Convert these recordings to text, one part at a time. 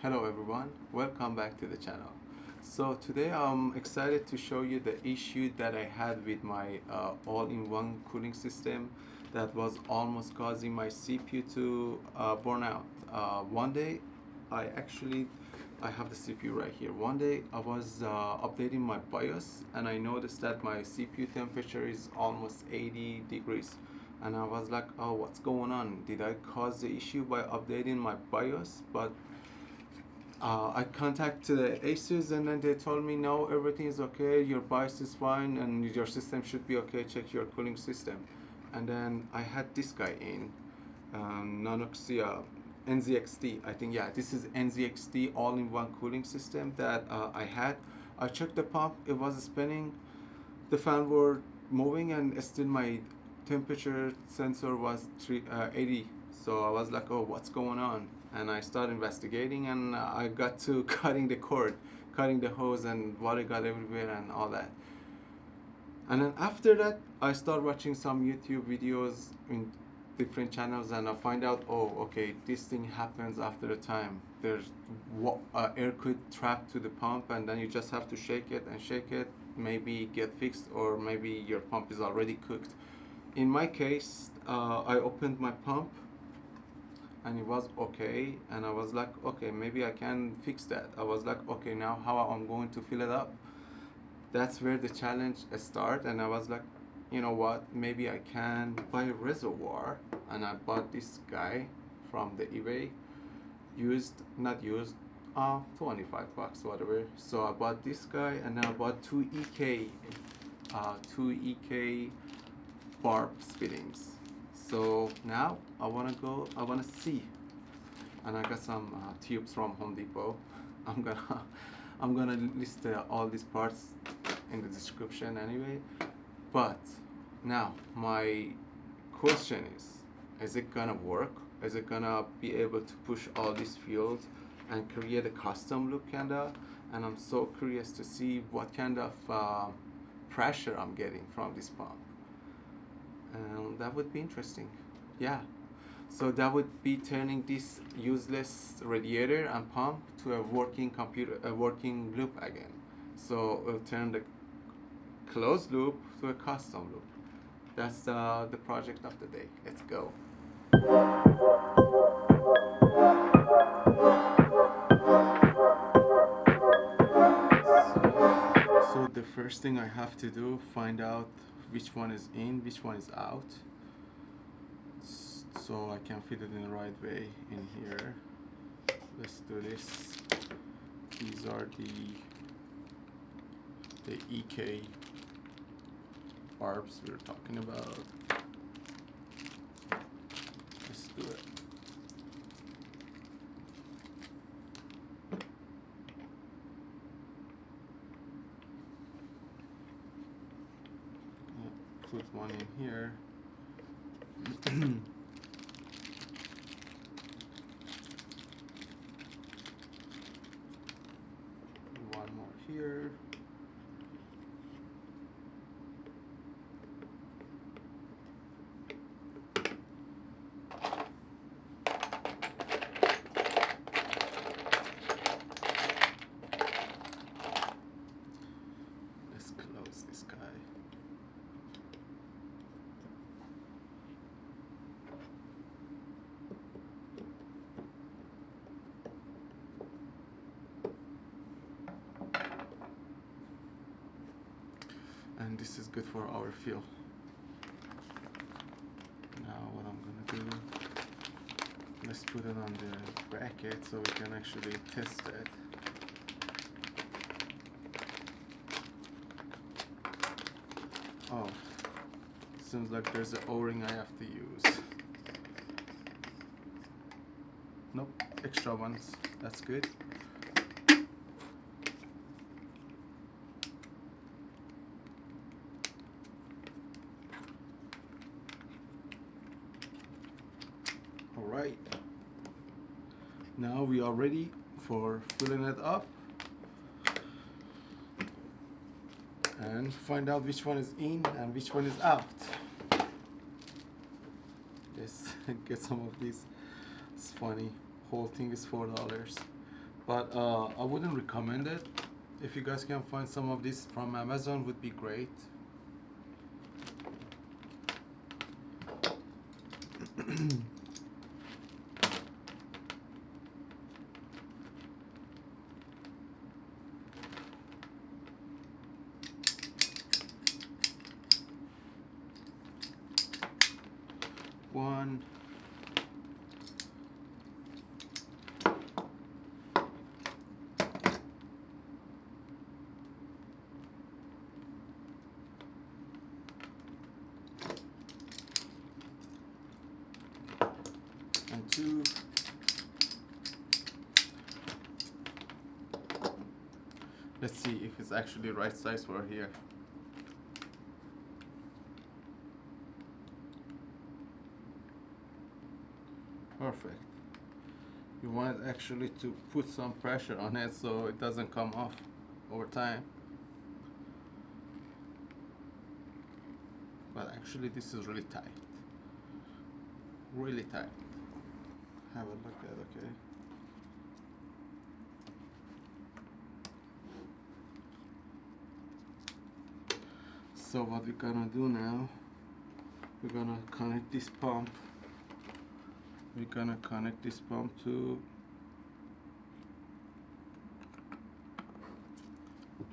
Hello everyone, welcome back to the channel. So today I'm excited to show you the issue that I had with my all-in-one cooling system that was almost causing my CPU to burn out. One day I have the CPU right here. One day I was updating my BIOS and I noticed that my CPU temperature is almost 80 degrees. And I was like, oh, what's going on? Did I cause the issue by updating my BIOS? But I contacted the ASUS and then they told me no, everything is okay, your BIOS is fine and your system should be okay, check your cooling system. And then I had this guy in Nanoxia NZXT, I think, yeah, this is NZXT all-in-one cooling system that I had. I checked the pump, it was spinning, the fan were moving, and still my temperature sensor was 80. So I was like, oh, what's going on? And I started investigating and I got to cutting the cord, cutting the hose, and water got everywhere and all that. And then after that I started watching some YouTube videos in different channels and I find out, oh, okay, this thing happens after a time. There's air could trap to the pump and then you just have to shake it and shake it, maybe get fixed, or maybe your pump is already cooked. In my case, I opened my pump and it was okay, and I was like, okay, maybe I can fix that. I was like, okay, now how I'm going to fill it up? That's where the challenge started, and I was like, you know what, maybe I can buy a reservoir. And I bought this guy from the eBay, not used, 25 bucks, whatever. So I bought this guy and then I bought two EK barb fittings. So now I wanna see, and I got some tubes from Home Depot. I'm gonna list all these parts in the description anyway. But now my question is it gonna work? Is it gonna be able to push all these fields and create a custom look kinda? And I'm so curious to see what kind of pressure I'm getting from this pump. And that would be interesting. Yeah, so that would be turning this useless radiator and pump to a working loop again. So it'll turn the closed loop to a custom loop. That's the project of the day. Let's go. So the first thing I have to do, find out which one is in, which one is out, so I can fit it in the right way in here. Let's do this. These are the EK barbs we were talking about. Let's do it. Put one in here. One more here. Let's close this guy. And this is good for our fuel. Now what I'm gonna do, let's put it on the bracket so we can actually test it. Oh, seems like there's an O-ring I have to use. Nope, extra ones, that's good. Alright, now we are ready for filling it up and find out which one is in and which one is out. Let's get some of these. It's funny, whole thing is $4. but I wouldn't recommend it. If you guys can find some of these from Amazon, would be great. One. And two. Let's see if it's actually right size for here. Perfect. You want actually to put some pressure on it so it doesn't come off over time. But actually this is really tight. Really tight. Have a look at it, okay? So what we're gonna do now, we're gonna connect this pump. We're gonna connect this pump to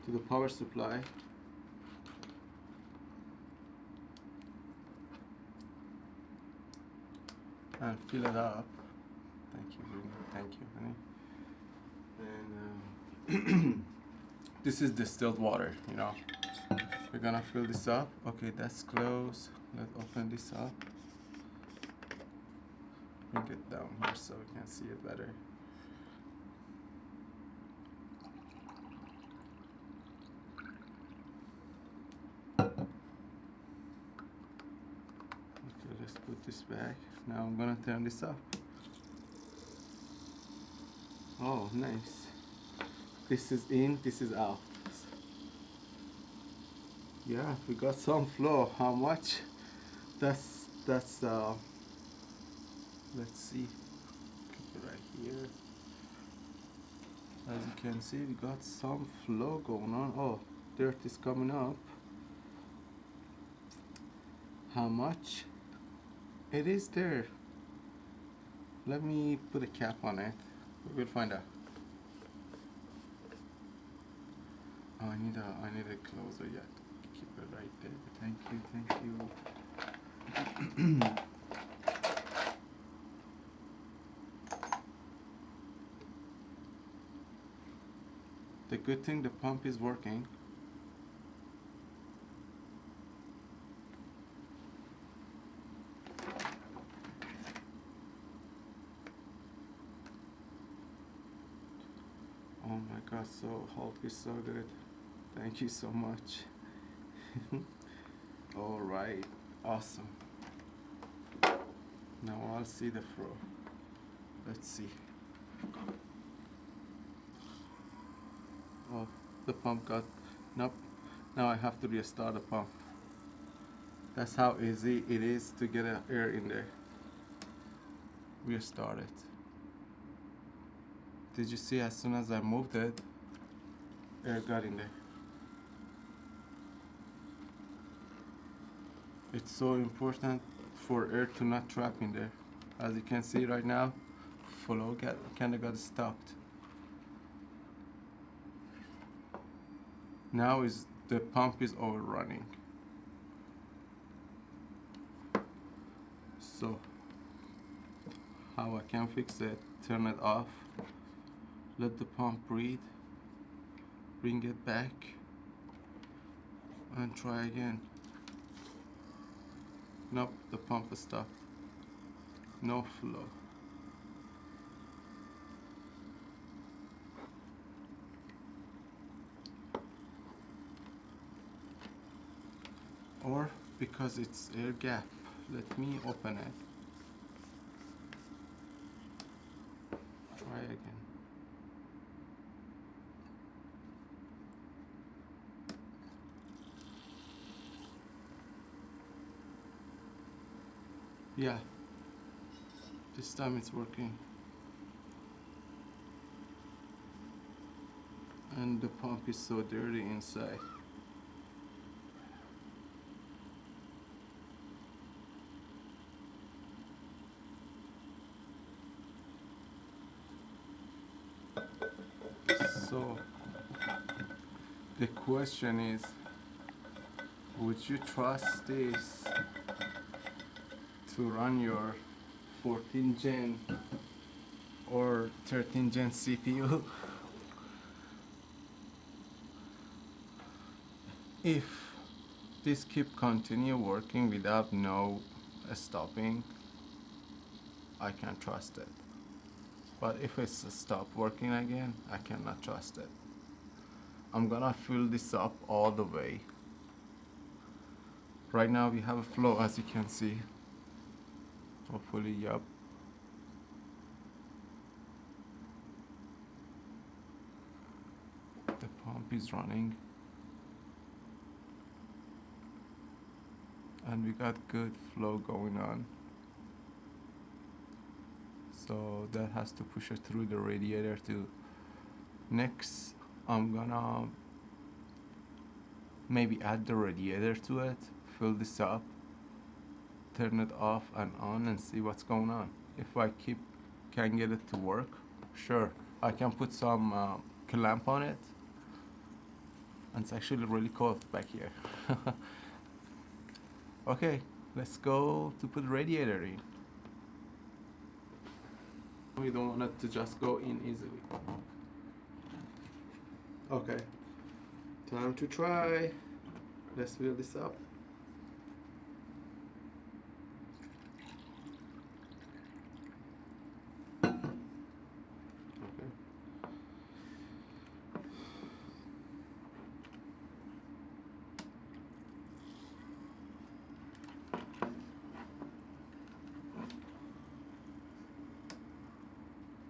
the power supply. And fill it up. Thank you, Bruno. Thank you, honey. And this is distilled water, you know. We're gonna fill this up. Okay, that's closed. Let's open this up. Bring it down here so we can see it better. Okay, let's put this back. Now I'm gonna turn this up. Oh, nice. This is in, this is out. Yeah, we got some flow. How much? That's let's see. Keep it right here. As you can see, we got some flow going on. Oh, dirt is coming up. How much? It is there. Let me put a cap on it. We'll find out. Oh, I need a closer yet. Keep it right there. Thank you, thank you. The good thing, the pump is working. Oh my God, so Hulk is so good. Thank you so much. All right, awesome. Now I'll see the flow. Let's see. Oh, the pump got, nope. Now I have to restart the pump. That's how easy it is to get air in there. Restart it. Did you see as soon as I moved it, air got in there. It's so important for air to not trap in there. As you can see right now, flow kinda got stopped. Now the pump is overrunning. So how I can fix it? Turn it off. Let the pump breathe. Bring it back. And try again. Nope, the pump is stopped. No flow. Or because it's air gap. Let me open it. Try again. Yeah, this time it's working. and the pump is so dirty inside. So the question is, would you trust this to run your 14 gen or 13 gen CPU? If this continue working without no stopping, I can trust it. But if it's stop working again, I cannot trust it. I'm gonna fill this up all the way. Right now we have a flow, as you can see. Hopefully, yup. The pump is running. And we got good flow going on. So that has to push it through the radiator too. Next, I'm gonna maybe add the radiator to it, fill this up, turn it off and on and see what's going on. If I can get it to work, sure, I can put some clamp on it. And it's actually really cold back here. Okay, let's go to put the radiator in. We don't want it to just go in easily. Okay, time to try. Let's fill this up. Okay.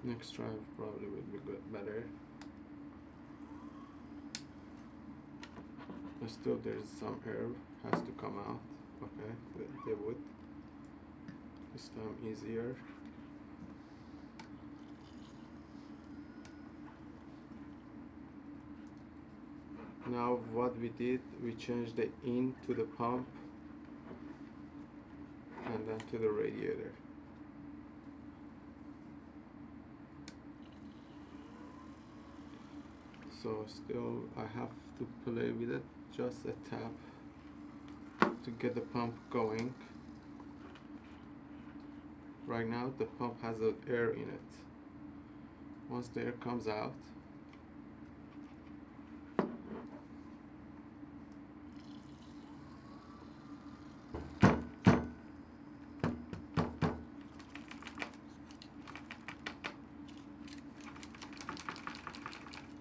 Next try probably will be good, better. But still there's some air has to come out. Okay, they would. This time easier. Now what we did, we changed the in to the pump and then to the radiator. So still I have to play with it, just a tap to get the pump going. Right now the pump has air in it. Once the air comes out,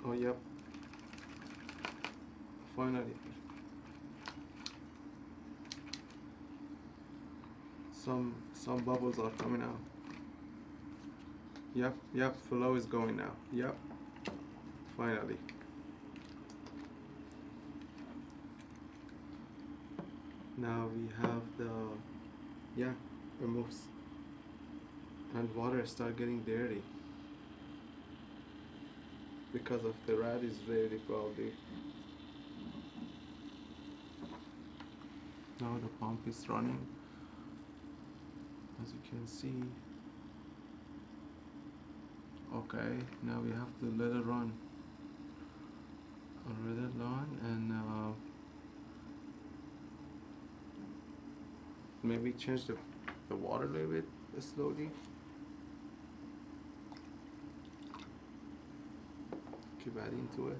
oh yep, finally some bubbles are coming out. Yep, flow is going now. Yep, finally. Now we have it moves, and water start getting dirty because of the rat is dirty probably. Now the pump is running, as you can see. Okay, now we have to let it run. Let it run and maybe change the water a little bit slowly. Keep adding to it.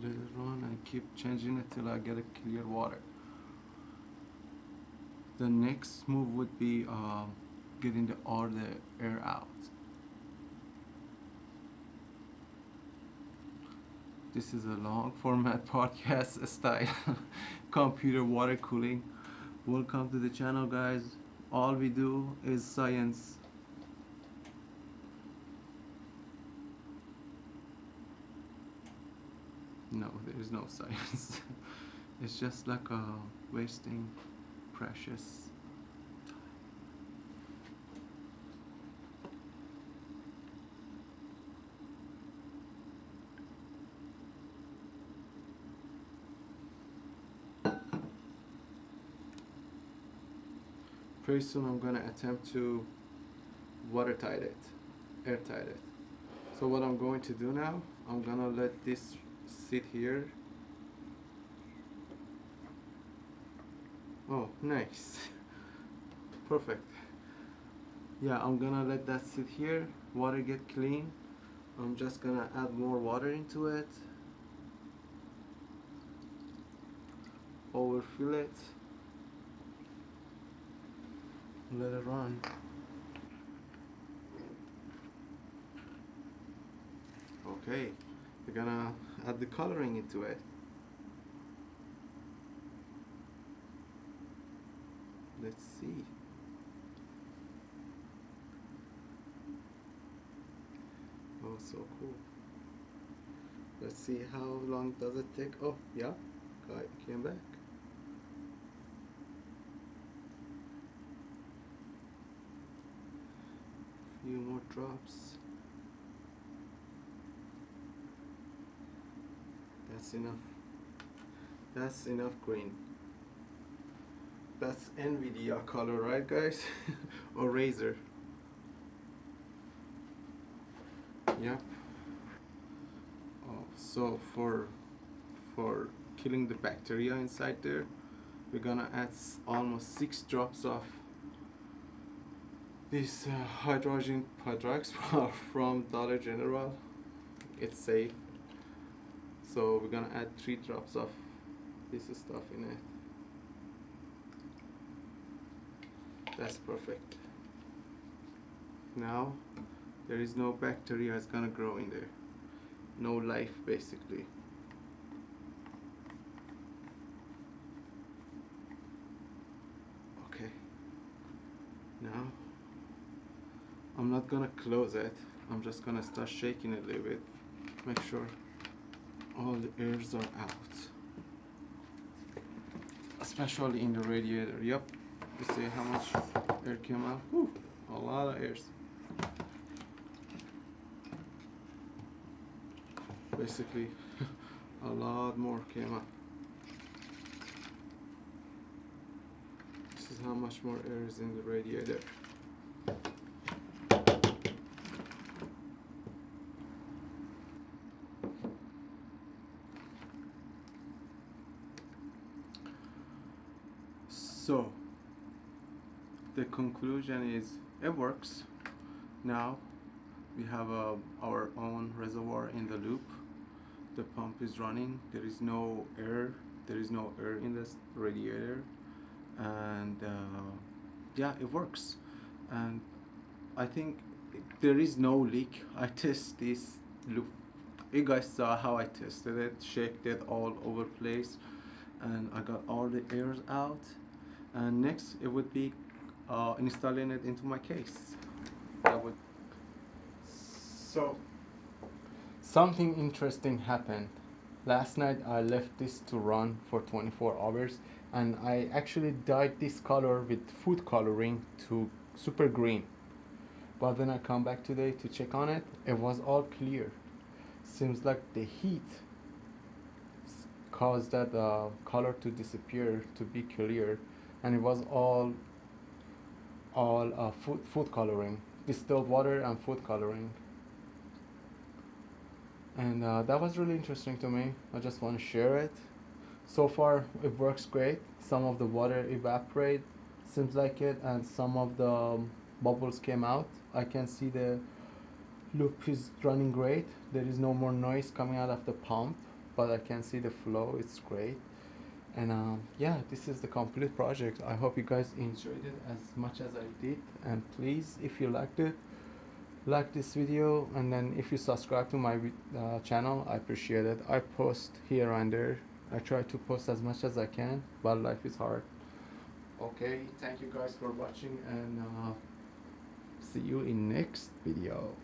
Let it run and keep changing it till I get a clear water. The next move would be getting all the air out. This is a long format podcast style computer water cooling. Welcome to the channel, guys. All we do is science. No, there is no science. It's just like wasting precious pretty soon I'm gonna attempt to watertight it, airtight it. So what I'm going to do now, I'm gonna let this sit here. Oh, nice. Perfect. Yeah, I'm gonna let that sit here, water get clean. I'm just gonna add more water into it, overfill it, let it run. Okay, we're gonna add the coloring into it. Let's see. Oh, so cool. Let's see how long does it take. Oh, yeah, guy came back. Few more drops. That's enough. That's enough green. That's NVIDIA color, right, guys? Or Razer. Yep. Oh, so for killing the bacteria inside there, we're gonna add almost 6 drops of this hydrogen peroxide from Dollar General. It's safe. So we're gonna add 3 drops of this stuff in it. That's perfect. Now there is no bacteria that's gonna grow in there. No life, basically. Okay. Now I'm not gonna close it. I'm just gonna start shaking it a little bit. Make sure all the airs are out. Especially in the radiator. Yep. You see how much air came out? Whew, a lot of airs. Basically, a lot more came out. This is how much more air is in the radiator. So, the conclusion is it works. Now we have our own reservoir in the loop. The pump is running. There is no air. There is no air in this radiator, and yeah, it works. And I think there is no leak. I test this loop. You guys saw how I tested it. Shaked it all over place, and I got all the airs out. And next, it would be installing it into my case. That would. So, something interesting happened. Last night I left this to run for 24 hours, and I actually dyed this color with food coloring to super green. But when I come back today to check on it, it was all clear. Seems like the heat caused that color to disappear, to be clear, and it was all food coloring, distilled water and food coloring. And that was really interesting to me. I just want to share it. So far it works great. Some of the water evaporate, seems like it, and some of the bubbles came out. I can see the loop is running great. There is no more noise coming out of the pump, but I can see the flow. It's great. And yeah, this is the complete project. I hope you guys enjoyed it as much as I did, and please, if you liked it, like this video, and then if you subscribe to my channel, I appreciate it. I post here and there. I try to post as much as I can, but life is hard. Okay, thank you guys for watching, and see you in next video.